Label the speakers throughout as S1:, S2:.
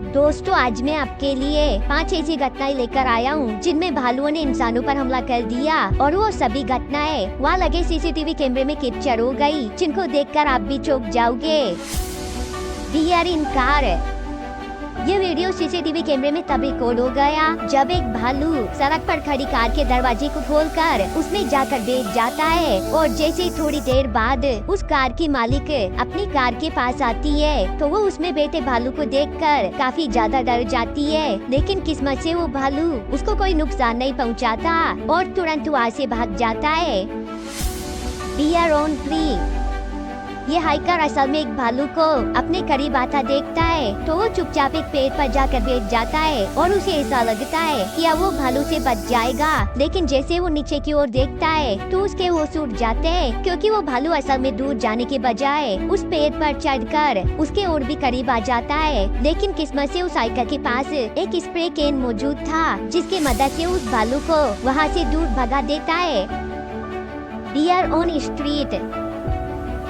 S1: दोस्तों, आज मैं आपके लिए 5 ऐसी घटनाएं लेकर आया हूँ जिनमें भालुओं ने इंसानों पर हमला कर दिया और वो सभी घटनाएं वहाँ लगे सीसीटीवी कैमरे में कैप्चर हो गई, जिनको देखकर आप भी चौंक जाओगे। Deer in car. ये वीडियो सीसीटीवी कैमरे में तब रिकॉर्ड हो गया जब एक भालू सड़क पर खड़ी कार के दरवाजे को खोलकर उसमें जाकर बैठ जाता है और जैसे ही थोड़ी देर बाद उस कार की मालिक अपनी कार के पास आती है तो वो उसमें बैठे भालू को देखकर काफी ज्यादा डर जाती है, लेकिन किस्मत से वो भालू उसको कोई नुकसान नहीं पहुंचाता और तुरंत वहाँ से भाग जाता है। Deer on tree. ये हाइकर असल में एक भालू को अपने करीब आता देखता है तो वो चुपचाप एक पेड़ पर जाकर बैठ जाता है और उसे ऐसा लगता है कि अब वो भालू से बच जाएगा, लेकिन जैसे वो नीचे की ओर देखता है तो उसके होश उड़ जाते हैं, क्योंकि वो भालू असल में दूर जाने के बजाय उस पेड़ पर चढ़कर उसके और भी करीब आ जाता है। लेकिन किस्मत से उस हाइकर के पास एक स्प्रे कैन मौजूद था जिसकी मदद से उस भालू को वहाँ से दूर भगा देता है। Deer on street.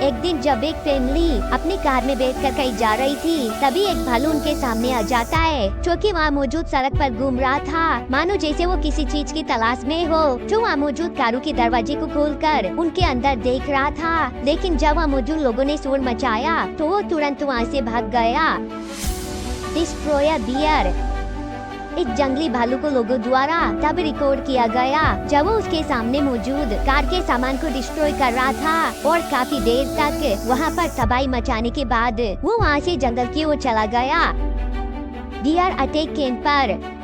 S1: एक दिन जब एक फैमिली अपनी कार में बैठकर कहीं जा रही थी तभी एक भालू उनके सामने आ जाता है, जो कि वहाँ मौजूद सड़क पर घूम रहा था, मानो जैसे वो किसी चीज की तलाश में हो, जो वहाँ मौजूद कारों के दरवाजे को खोलकर उनके अंदर देख रहा था। लेकिन जब वहाँ मौजूद लोगों ने शोर मचाया तो वो तुरंत वहाँ से भाग गया। Destroyer bear. एक जंगली भालू को लोगों द्वारा तब रिकॉर्ड किया गया जब वो उसके सामने मौजूद कार के सामान को डिस्ट्रॉय कर रहा था और काफी देर तक वहाँ पर तबाही मचाने के बाद वो वहाँ से जंगल की ओर चला गया। Deer attack camper.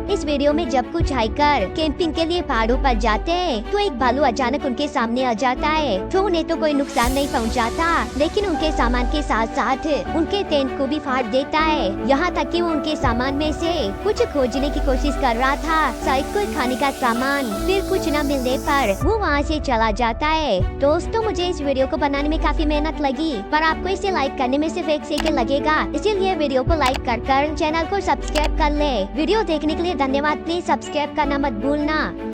S1: इस वीडियो में जब कुछ हाइकर कैंपिंग के लिए पहाड़ों पर जाते हैं तो एक भालू अचानक उनके सामने आ जाता है, जो उन्हें तो कोई नुकसान नहीं पहुंचाता, लेकिन उनके सामान के साथ साथ उनके टेंट को भी फाड़ देता है। यहाँ तक कि वो उनके सामान में से कुछ खोजने की कोशिश कर रहा था, शायद कोई खाने का सामान, फिर कुछ न मिलने पर वो वहाँ से चला जाता है। दोस्तों, मुझे इस वीडियो को बनाने में काफी मेहनत लगी, पर आपको इसे लाइक करने में सिर्फ 1 सेकंड लगेगा, इसीलिए वीडियो को लाइक कर चैनल को सब्सक्राइब कर ले। वीडियो देखने के लिए धन्यवाद। प्लीज सब्सक्राइब करना मत भूलना।